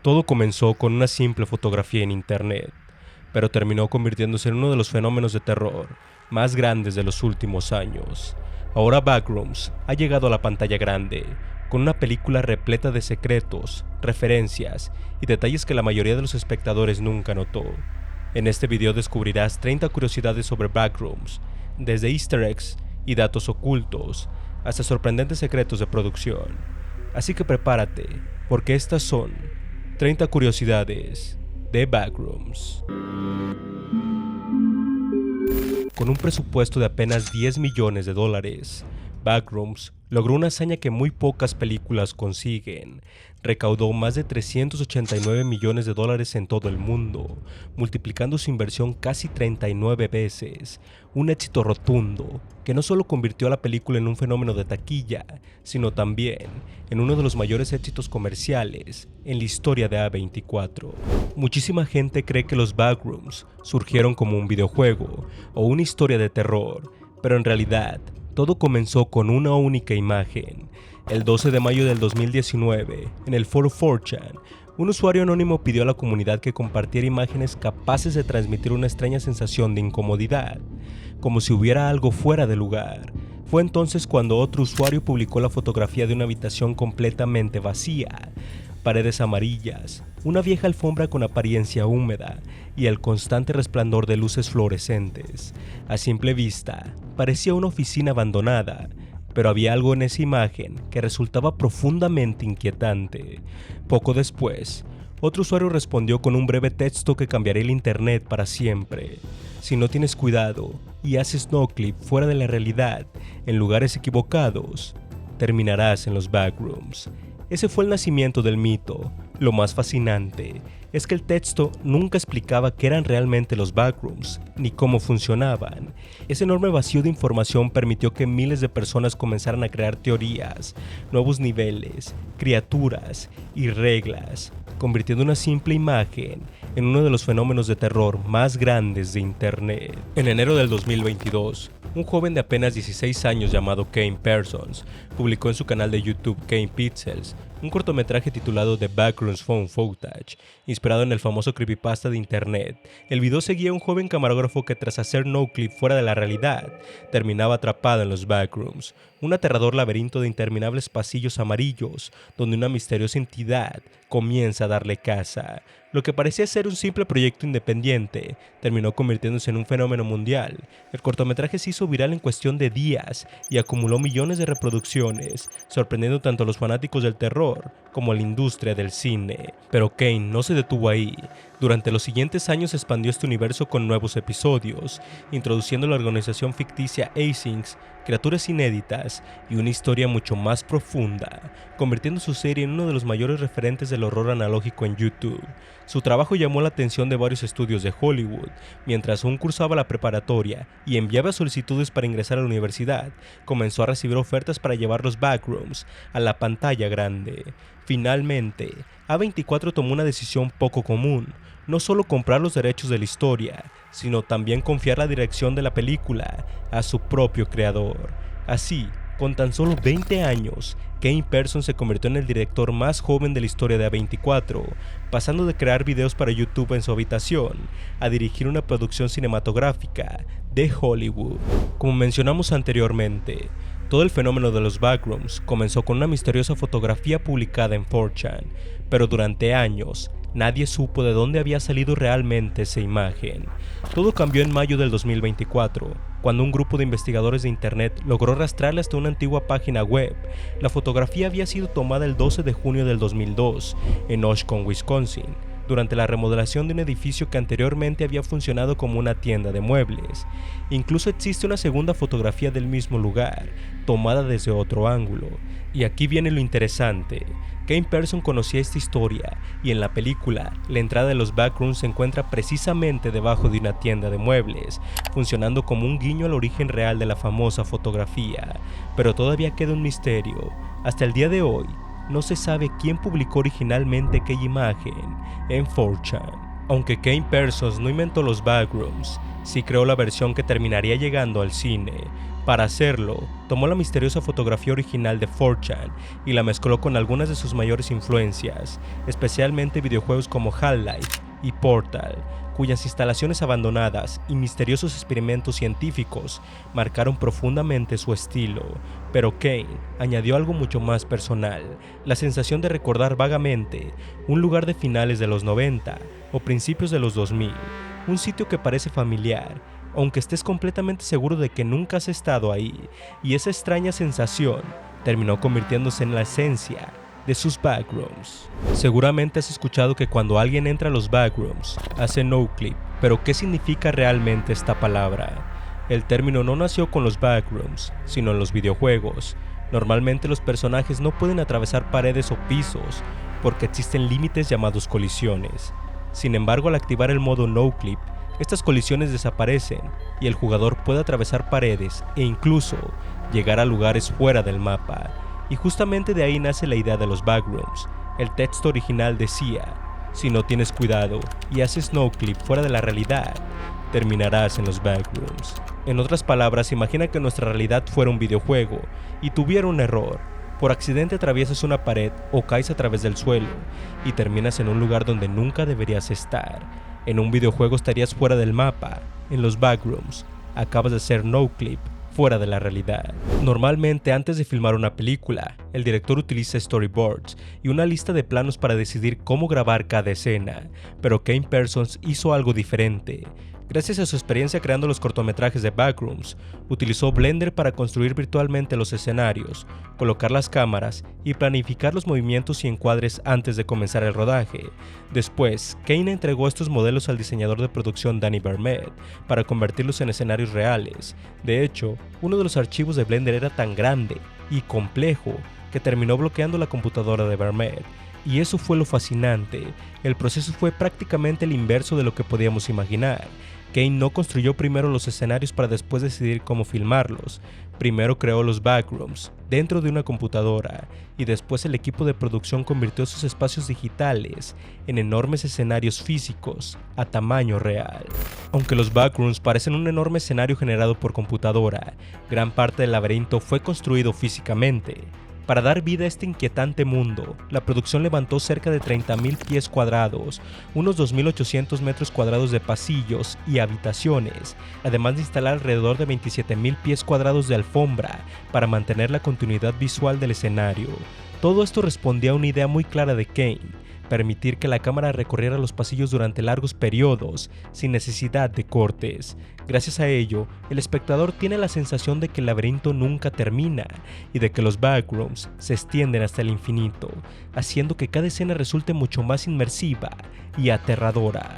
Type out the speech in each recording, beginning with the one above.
Todo comenzó con una simple fotografía en internet, pero terminó convirtiéndose en uno de los fenómenos de terror más grandes de los últimos años. Ahora Backrooms ha llegado a la pantalla grande, con una película repleta de secretos, referencias y detalles que la mayoría de los espectadores nunca notó. En este video descubrirás 30 curiosidades sobre Backrooms, desde easter eggs y datos ocultos, hasta sorprendentes secretos de producción. Así que prepárate, porque estas son 30 curiosidades de Backrooms. Con un presupuesto de apenas $10 millones, Backrooms logró una hazaña que muy pocas películas consiguen. Recaudó más de $389 millones en todo el mundo, multiplicando su inversión casi 39 veces. Un éxito rotundo que no solo convirtió a la película en un fenómeno de taquilla, sino también en uno de los mayores éxitos comerciales en la historia de A24. Muchísima gente cree que los Backrooms surgieron como un videojuego o una historia de terror, pero en realidad todo comenzó con una única imagen. El 12 de mayo del 2019, en el foro 4chan, un usuario anónimo pidió a la comunidad que compartiera imágenes capaces de transmitir una extraña sensación de incomodidad, como si hubiera algo fuera de lugar. Fue entonces cuando otro usuario publicó la fotografía de una habitación completamente vacía, paredes amarillas, una vieja alfombra con apariencia húmeda y el constante resplandor de luces fluorescentes. A simple vista, parecía una oficina abandonada, pero había algo en esa imagen que resultaba profundamente inquietante. Poco después, otro usuario respondió con un breve texto que cambiaría el internet para siempre. Si no tienes cuidado y haces noclip fuera de la realidad, en lugares equivocados, terminarás en los Backrooms. Ese fue el nacimiento del mito. Lo más fascinante es que el texto nunca explicaba qué eran realmente los Backrooms, ni cómo funcionaban. Ese enorme vacío de información permitió que miles de personas comenzaran a crear teorías, nuevos niveles, criaturas y reglas, convirtiendo una simple imagen en uno de los fenómenos de terror más grandes de internet. En enero del 2022, un joven de apenas 16 años llamado Kane Parsons publicó en su canal de YouTube Kane Pixels un cortometraje titulado The Backrooms Found Footage, inspirado en el famoso creepypasta de internet. El video seguía a un joven camarógrafo que, tras hacer noclip fuera de la realidad, terminaba atrapado en los Backrooms, un aterrador laberinto de interminables pasillos amarillos donde una misteriosa entidad comienza a darle caza. Lo que parecía ser un simple proyecto independiente terminó convirtiéndose en un fenómeno mundial. El cortometraje se hizo viral en cuestión de días y acumuló millones de reproducciones, sorprendiendo tanto a los fanáticos del terror como a la industria del cine. Pero Kane no se detuvo ahí. Durante los siguientes años expandió este universo con nuevos episodios, introduciendo la organización ficticia Asyncs, criaturas inéditas y una historia mucho más profunda, convirtiendo su serie en uno de los mayores referentes del horror analógico en YouTube. Su trabajo llamó la atención de varios estudios de Hollywood. Mientras aún cursaba la preparatoria y enviaba solicitudes para ingresar a la universidad, comenzó a recibir ofertas para llevar los Backrooms a la pantalla grande. Finalmente, A24 tomó una decisión poco común: no solo comprar los derechos de la historia, sino también confiar la dirección de la película a su propio creador. Así, con tan solo 20 años, Kane Parsons se convirtió en el director más joven de la historia de A24, pasando de crear videos para YouTube en su habitación a dirigir una producción cinematográfica de Hollywood. Como mencionamos anteriormente, todo el fenómeno de los Backrooms comenzó con una misteriosa fotografía publicada en 4chan, pero durante años nadie supo de dónde había salido realmente esa imagen. Todo cambió en mayo del 2024, cuando un grupo de investigadores de internet logró rastrearla hasta una antigua página web. La fotografía había sido tomada el 12 de junio del 2002 en Oshkosh, Wisconsin, durante la remodelación de un edificio que anteriormente había funcionado como una tienda de muebles. Incluso existe una segunda fotografía del mismo lugar, tomada desde otro ángulo. Y aquí viene lo interesante. Kane Parsons conocía esta historia, y en la película, la entrada de los Backrooms se encuentra precisamente debajo de una tienda de muebles, funcionando como un guiño al origen real de la famosa fotografía. Pero todavía queda un misterio. Hasta el día de hoy, no se sabe quién publicó originalmente aquella imagen en 4chan. Aunque Kane Parsons no inventó los backrooms, sí creó la versión que terminaría llegando al cine. Para hacerlo, tomó la misteriosa fotografía original de 4chan y la mezcló con algunas de sus mayores influencias, especialmente videojuegos como Half-Life y Portal, cuyas instalaciones abandonadas y misteriosos experimentos científicos marcaron profundamente su estilo. Pero Kane añadió algo mucho más personal, la sensación de recordar vagamente un lugar de finales de los 90 o principios de los 2000, un sitio que parece familiar, aunque estés completamente seguro de que nunca has estado ahí, y esa extraña sensación terminó convirtiéndose en la esencia de sus backrooms. Seguramente has escuchado que cuando alguien entra a los backrooms, hace no clip, pero ¿qué significa realmente esta palabra? El término no nació con los backrooms, sino en los videojuegos. Normalmente los personajes no pueden atravesar paredes o pisos, porque existen límites llamados colisiones. Sin embargo, al activar el modo no clip, estas colisiones desaparecen y el jugador puede atravesar paredes e incluso llegar a lugares fuera del mapa. Y justamente de ahí nace la idea de los backrooms. El texto original decía: si no tienes cuidado y haces no clip fuera de la realidad, terminarás en los backrooms. En otras palabras, imagina que nuestra realidad fuera un videojuego y tuviera un error. Por accidente atraviesas una pared o caes a través del suelo y terminas en un lugar donde nunca deberías estar. En un videojuego estarías fuera del mapa. En los backrooms, acabas de hacer no clip fuera de la realidad. Normalmente, antes de filmar una película, el director utiliza storyboards y una lista de planos para decidir cómo grabar cada escena, pero Kane Parsons hizo algo diferente. Gracias a su experiencia creando los cortometrajes de Backrooms, utilizó Blender para construir virtualmente los escenarios, colocar las cámaras y planificar los movimientos y encuadres antes de comenzar el rodaje. Después, Kane entregó estos modelos al diseñador de producción Danny Vermeer para convertirlos en escenarios reales. De hecho, uno de los archivos de Blender era tan grande y complejo que terminó bloqueando la computadora de Vermeer. Y eso fue lo fascinante. El proceso fue prácticamente el inverso de lo que podíamos imaginar. Kane no construyó primero los escenarios para después decidir cómo filmarlos. Primero creó los backrooms dentro de una computadora y después el equipo de producción convirtió sus espacios digitales en enormes escenarios físicos a tamaño real. Aunque los backrooms parecen un enorme escenario generado por computadora, gran parte del laberinto fue construido físicamente. Para dar vida a este inquietante mundo, la producción levantó cerca de 30.000 pies cuadrados, unos 2.800 metros cuadrados de pasillos y habitaciones, además de instalar alrededor de 27.000 pies cuadrados de alfombra para mantener la continuidad visual del escenario. Todo esto respondía a una idea muy clara de Kane: permitir que la cámara recorriera los pasillos durante largos periodos, sin necesidad de cortes. Gracias a ello, el espectador tiene la sensación de que el laberinto nunca termina y de que los backrooms se extienden hasta el infinito, haciendo que cada escena resulte mucho más inmersiva y aterradora.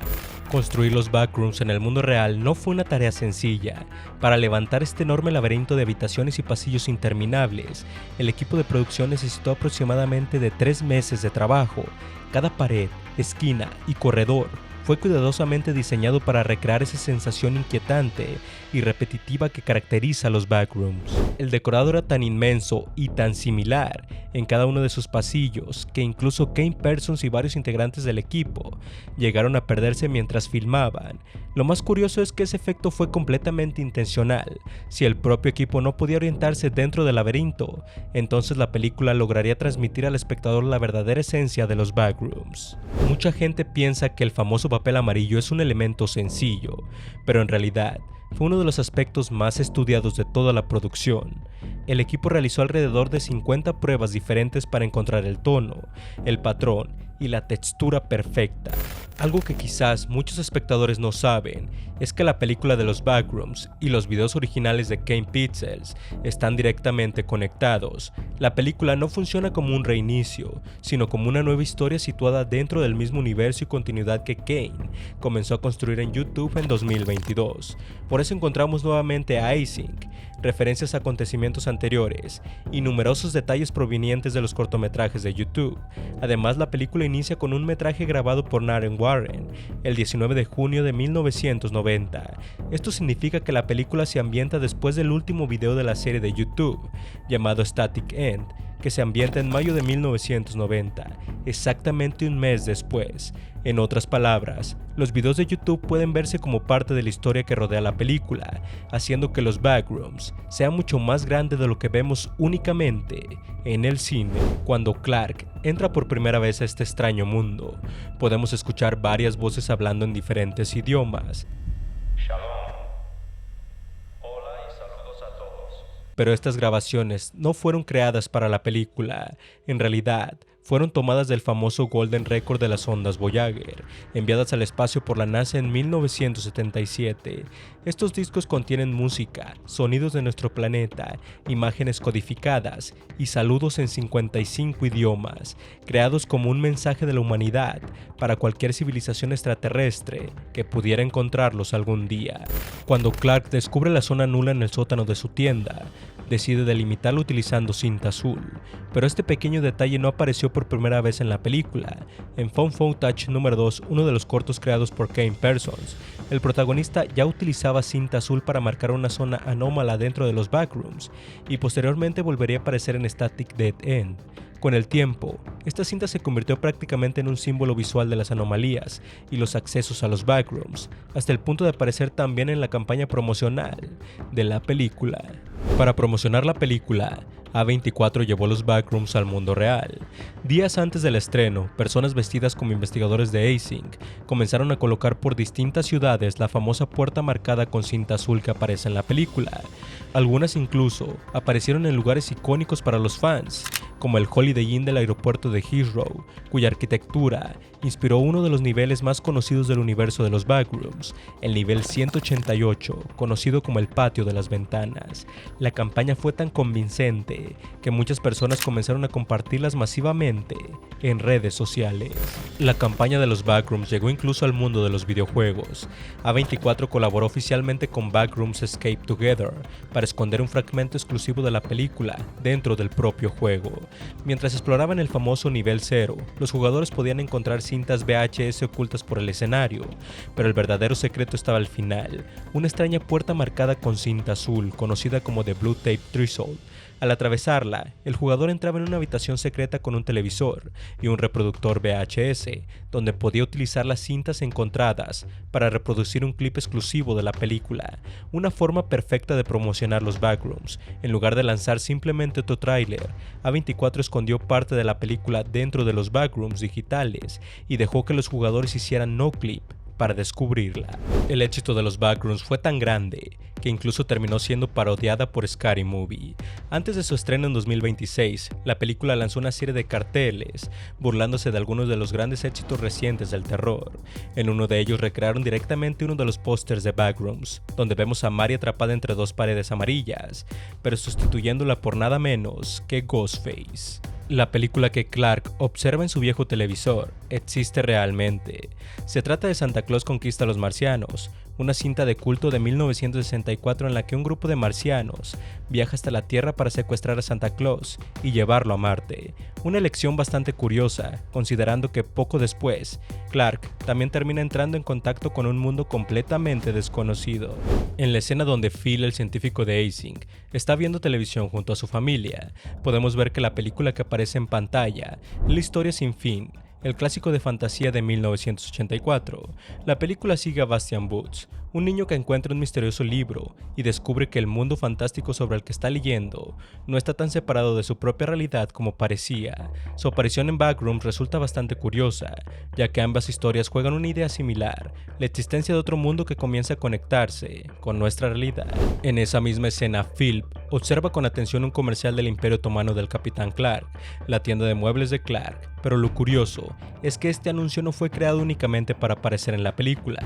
Construir los backrooms en el mundo real no fue una tarea sencilla. Para levantar este enorme laberinto de habitaciones y pasillos interminables, el equipo de producción necesitó aproximadamente de 3 meses de trabajo. Cada pared, esquina y corredor fue cuidadosamente diseñado para recrear esa sensación inquietante y repetitiva que caracteriza a los backrooms. El decorado era tan inmenso y tan similar en cada uno de sus pasillos que incluso Kane Parsons y varios integrantes del equipo llegaron a perderse mientras filmaban. Lo más curioso es que ese efecto fue completamente intencional. Si el propio equipo no podía orientarse dentro del laberinto, entonces la película lograría transmitir al espectador la verdadera esencia de los backrooms. Mucha gente piensa que el famoso papel amarillo es un elemento sencillo, pero en realidad fue uno de los aspectos más estudiados de toda la producción. El equipo realizó alrededor de 50 pruebas diferentes para encontrar el tono, el patrón y la textura perfecta. Algo que quizás muchos espectadores no saben es que la película de los backrooms y los videos originales de Kane Pixels están directamente conectados. La película no funciona como un reinicio, sino como una nueva historia situada dentro del mismo universo y continuidad que Kane comenzó a construir en YouTube en 2022. Por eso encontramos nuevamente a Async, referencias a acontecimientos anteriores y numerosos detalles provenientes de los cortometrajes de YouTube. Además, la película inicia con un metraje grabado por Naren Warren el 19 de junio de 1990. Esto significa que la película se ambienta después del último video de la serie de YouTube, llamado Static End, que se ambienta en mayo de 1990, exactamente un mes después. En otras palabras, los videos de YouTube pueden verse como parte de la historia que rodea la película, haciendo que los backrooms sean mucho más grandes de lo que vemos únicamente en el cine. Cuando Clark entra por primera vez a este extraño mundo, podemos escuchar varias voces hablando en diferentes idiomas. Pero estas grabaciones no fueron creadas para la película. En realidad, fueron tomadas del famoso Golden Record de las ondas Voyager, enviadas al espacio por la NASA en 1977. Estos discos contienen música, sonidos de nuestro planeta, imágenes codificadas y saludos en 55 idiomas, creados como un mensaje de la humanidad para cualquier civilización extraterrestre que pudiera encontrarlos algún día. Cuando Clark descubre la zona nula en el sótano de su tienda, decide delimitarlo utilizando cinta azul, pero este pequeño detalle no apareció por primera vez en la película. En Found Footage número 2, uno de los cortos creados por Kane Parsons, el protagonista ya utilizaba cinta azul para marcar una zona anómala dentro de los backrooms, y posteriormente volvería a aparecer en Static Dead End. Con el tiempo, esta cinta se convirtió prácticamente en un símbolo visual de las anomalías y los accesos a los backrooms, hasta el punto de aparecer también en la campaña promocional de la película. Para promocionar la película, A24 llevó los backrooms al mundo real. Días antes del estreno, personas vestidas como investigadores de Async comenzaron a colocar por distintas ciudades la famosa puerta marcada con cinta azul que aparece en la película. Algunas incluso aparecieron en lugares icónicos para los fans, como el Holiday Inn del aeropuerto de Heathrow, cuya arquitectura inspiró uno de los niveles más conocidos del universo de los backrooms, el nivel 188, conocido como el patio de las ventanas. La campaña fue tan convincente que muchas personas comenzaron a compartirlas masivamente en redes sociales. La campaña de los backrooms llegó incluso al mundo de los videojuegos. A24 colaboró oficialmente con Backrooms Escape Together para esconder un fragmento exclusivo de la película dentro del propio juego. Mientras exploraban el famoso nivel 0, los jugadores podían encontrar cintas VHS ocultas por el escenario, pero el verdadero secreto estaba al final, una extraña puerta marcada con cinta azul, conocida como The Blue Tape Threshold. Al atravesarla, el jugador entraba en una habitación secreta con un televisor y un reproductor VHS, donde podía utilizar las cintas encontradas para reproducir un clip exclusivo de la película, una forma perfecta de promocionar los backrooms. En lugar de lanzar simplemente otro tráiler, A24 escondió parte de la película dentro de los backrooms digitales y dejó que los jugadores hicieran no clip para descubrirla. El éxito de los backrooms fue tan grande que incluso terminó siendo parodiada por Scary Movie. Antes de su estreno en 2026, la película lanzó una serie de carteles burlándose de algunos de los grandes éxitos recientes del terror. En uno de ellos recrearon directamente uno de los pósters de Backrooms, donde vemos a Mary atrapada entre dos paredes amarillas, pero sustituyéndola por nada menos que Ghostface. La película que Clark observa en su viejo televisor existe realmente. Se trata de Santa Claus conquista a los marcianos, una cinta de culto de 1964 en la que un grupo de marcianos viaja hasta la Tierra para secuestrar a Santa Claus y llevarlo a Marte. Una elección bastante curiosa, considerando que poco después, Clark también termina entrando en contacto con un mundo completamente desconocido. En la escena donde Phil, el científico de Async, está viendo televisión junto a su familia, podemos ver que la película que aparece en pantalla es La historia sin fin, el clásico de fantasía de 1984. La película sigue a Bastian Boots, un niño que encuentra un misterioso libro y descubre que el mundo fantástico sobre el que está leyendo no está tan separado de su propia realidad como parecía. Su aparición en Backrooms resulta bastante curiosa, ya que ambas historias juegan una idea similar, la existencia de otro mundo que comienza a conectarse con nuestra realidad. En esa misma escena, Phil observa con atención un comercial del Imperio Otomano del Capitán Clark, la tienda de muebles de Clark, pero lo curioso es que este anuncio no fue creado únicamente para aparecer en la película.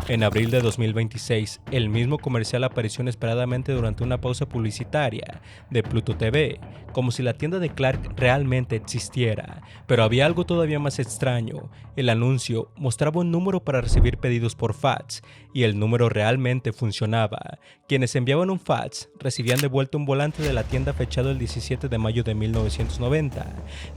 En abril de 2026, el mismo comercial apareció inesperadamente durante una pausa publicitaria de Pluto TV, como si la tienda de Clark realmente existiera. Pero había algo todavía más extraño. El anuncio mostraba un número para recibir pedidos por fax, y el número realmente funcionaba. Quienes enviaban un fax recibían de vuelta un volante de la tienda fechado el 17 de mayo de 1990,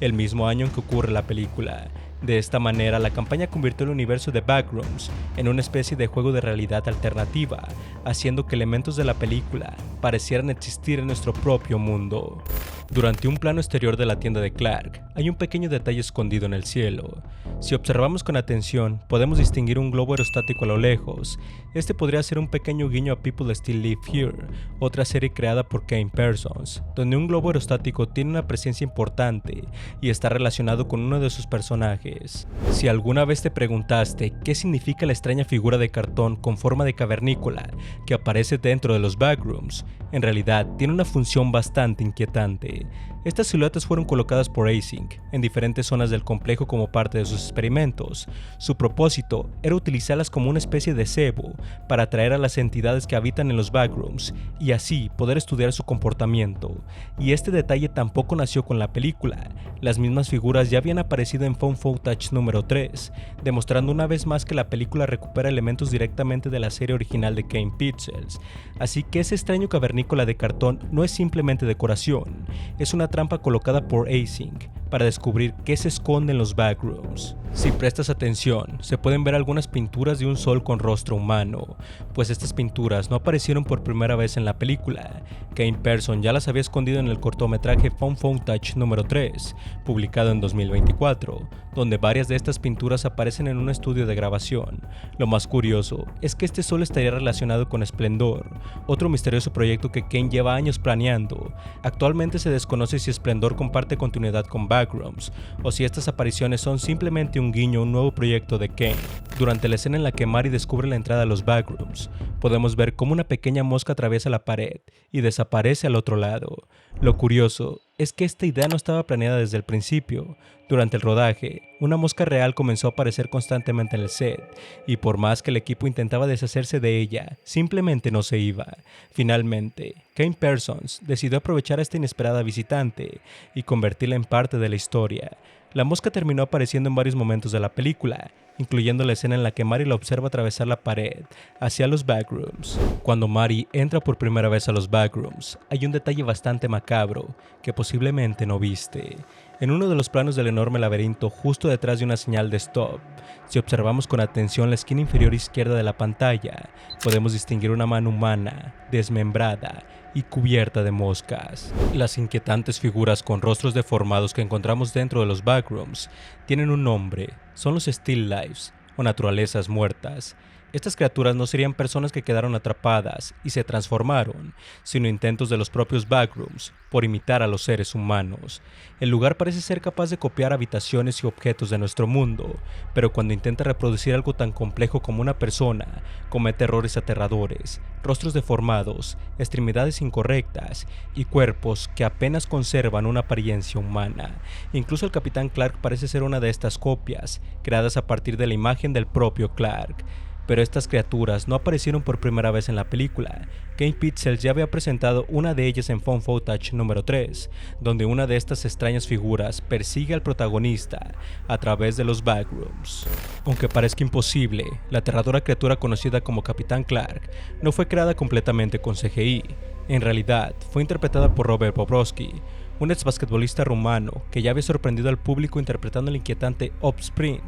el mismo año en que ocurre la película. De esta manera, la campaña convirtió el universo de Backrooms en una especie de juego de realidad alternativa, haciendo que elementos de la película parecieran existir en nuestro propio mundo. Durante un plano exterior de la tienda de Clark, hay un pequeño detalle escondido en el cielo. Si observamos con atención, podemos distinguir un globo aerostático a lo lejos. Este podría ser un pequeño guiño a People Still Live Here, otra serie creada por Kane Parsons, donde un globo aerostático tiene una presencia importante y está relacionado con uno de sus personajes. Si alguna vez te preguntaste qué significa la extraña figura de cartón con forma de cavernícola que aparece dentro de los Backrooms, en realidad tiene una función bastante inquietante. Estas siluetas fueron colocadas por Async en diferentes zonas del complejo como parte de sus experimentos. Su propósito era utilizarlas como una especie de cebo para atraer a las entidades que habitan en los Backrooms y así poder estudiar su comportamiento. Y este detalle tampoco nació con la película. Las mismas figuras ya habían aparecido en Found Footage número 3, demostrando una vez más que la película recupera elementos directamente de la serie original de Kane Pixels. Así que ese extraño cavernícola de cartón no es simplemente decoración, es una trampa colocada por Async para descubrir qué se esconde en los Backrooms. Si prestas atención, se pueden ver algunas pinturas de un sol con rostro humano, pues estas pinturas no aparecieron por primera vez en la película. Kane Parsons ya las había escondido en el cortometraje Found Footage número 3, publicado en 2024, donde varias de estas pinturas aparecen en un estudio de grabación. Lo más curioso es que este sol estaría relacionado con Splendor, otro misterioso proyecto que Kane lleva años planeando. Actualmente se desconoce si Splendor comparte continuidad con Backrooms, o si estas apariciones son simplemente un guiño a un nuevo proyecto de Kane. Durante la escena en la que Mary descubre la entrada a los Backrooms, podemos ver cómo una pequeña mosca atraviesa la pared y desaparece al otro lado. Lo curioso es que esta idea no estaba planeada desde el principio. Durante el rodaje, una mosca real comenzó a aparecer constantemente en el set, y por más que el equipo intentaba deshacerse de ella, simplemente no se iba. Finalmente, Kane Parsons decidió aprovechar a esta inesperada visitante y convertirla en parte de la historia. La mosca terminó apareciendo en varios momentos de la película, incluyendo la escena en la que Mary la observa atravesar la pared hacia los Backrooms. Cuando Mary entra por primera vez a los Backrooms, hay un detalle bastante macabro que posiblemente no viste. En uno de los planos del enorme laberinto, justo detrás de una señal de stop, si observamos con atención la esquina inferior izquierda de la pantalla, podemos distinguir una mano humana, desmembrada y cubierta de moscas. Las inquietantes figuras con rostros deformados que encontramos dentro de los Backrooms tienen un nombre, son los Still Lives, o naturalezas muertas. Estas criaturas no serían personas que quedaron atrapadas y se transformaron, sino intentos de los propios Backrooms por imitar a los seres humanos. El lugar parece ser capaz de copiar habitaciones y objetos de nuestro mundo, pero cuando intenta reproducir algo tan complejo como una persona, comete errores aterradores, rostros deformados, extremidades incorrectas y cuerpos que apenas conservan una apariencia humana. Incluso el Capitán Clark parece ser una de estas copias, creadas a partir de la imagen del propio Clark. Pero estas criaturas no aparecieron por primera vez en la película. Kane Pixels ya había presentado una de ellas en Found Footage número 3, donde una de estas extrañas figuras persigue al protagonista a través de los Backrooms. Aunque parezca imposible, la aterradora criatura conocida como Capitán Clark no fue creada completamente con CGI. En realidad, fue interpretada por Robert Bobrovsky, un ex basquetbolista rumano que ya había sorprendido al público interpretando el inquietante Offspring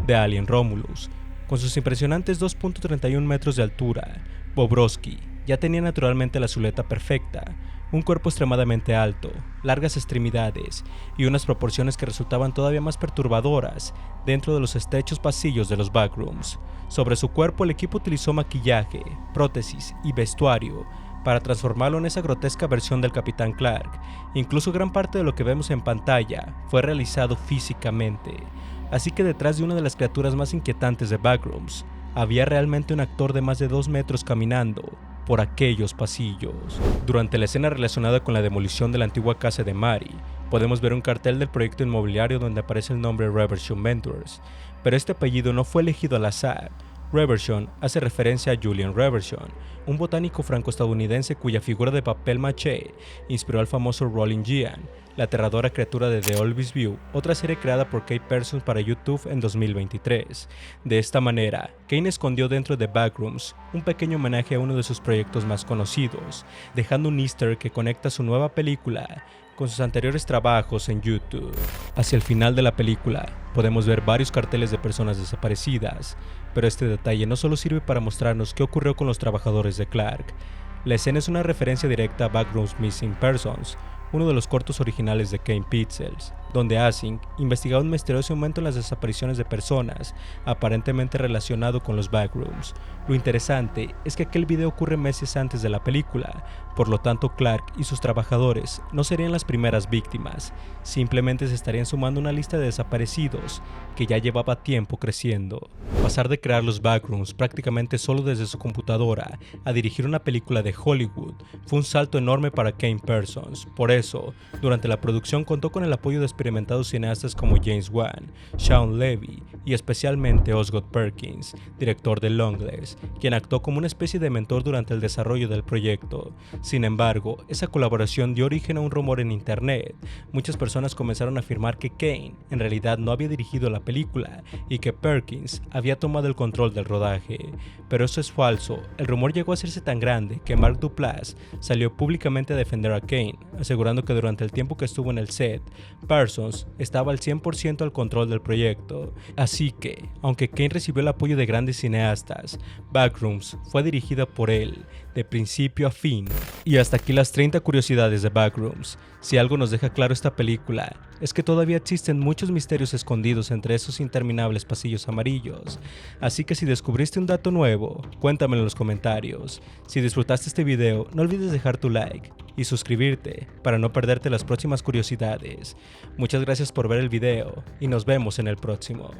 de Alien Romulus. Con sus impresionantes 2.31 metros de altura, Bobrovsky ya tenía naturalmente la silueta perfecta, un cuerpo extremadamente alto, largas extremidades y unas proporciones que resultaban todavía más perturbadoras dentro de los estrechos pasillos de los Backrooms. Sobre su cuerpo el equipo utilizó maquillaje, prótesis y vestuario para transformarlo en esa grotesca versión del Capitán Clark. Incluso gran parte de lo que vemos en pantalla fue realizado físicamente. Así que detrás de una de las criaturas más inquietantes de Backrooms, había realmente un actor de más de 2 metros caminando por aquellos pasillos. Durante la escena relacionada con la demolición de la antigua casa de Mary, podemos ver un cartel del proyecto inmobiliario donde aparece el nombre Reversion Ventures, pero este apellido no fue elegido al azar. Reversion hace referencia a Julian Reversion, un botánico franco-estadounidense cuya figura de papel maché inspiró al famoso Rolling Giant, la aterradora criatura de The Olvis View, otra serie creada por Kane Parsons para YouTube en 2023. De esta manera, Kane escondió dentro de Backrooms un pequeño homenaje a uno de sus proyectos más conocidos, dejando un easter que conecta su nueva película con sus anteriores trabajos en YouTube. Hacia el final de la película, podemos ver varios carteles de personas desaparecidas, pero este detalle no solo sirve para mostrarnos qué ocurrió con los trabajadores de Clark. La escena es una referencia directa a Backrooms Missing Persons, uno de los cortos originales de Kane Pixels, donde Asink investigaba un misterioso aumento en las desapariciones de personas, aparentemente relacionado con los Backrooms. Lo interesante es que aquel video ocurre meses antes de la película, por lo tanto Clark y sus trabajadores no serían las primeras víctimas, simplemente se estarían sumando a una lista de desaparecidos que ya llevaba tiempo creciendo. Pasar de crear los Backrooms prácticamente solo desde su computadora a dirigir una película de Hollywood fue un salto enorme para Kane Persons. Por eso, durante la producción contó con el apoyo de experimentados cineastas como James Wan, Shawn Levy y especialmente Osgood Perkins, director de Longlegs, quien actuó como una especie de mentor durante el desarrollo del proyecto. Sin embargo, esa colaboración dio origen a un rumor en internet. Muchas personas comenzaron a afirmar que Kane en realidad no había dirigido la película y que Perkins había tomado el control del rodaje. Pero eso es falso. El rumor llegó a hacerse tan grande que Mark Duplass salió públicamente a defender a Kane, asegurando que durante el tiempo que estuvo en el set, Persons estaba al 100% al control del proyecto. Así que, aunque Kane recibió el apoyo de grandes cineastas, Backrooms fue dirigida por él, de principio a fin. Y hasta aquí las 30 curiosidades de Backrooms. Si algo nos deja claro esta película, es que todavía existen muchos misterios escondidos entre esos interminables pasillos amarillos. Así que si descubriste un dato nuevo, cuéntamelo en los comentarios. Si disfrutaste este video, no olvides dejar tu like y suscribirte para no perderte las próximas curiosidades. Muchas gracias por ver el video y nos vemos en el próximo.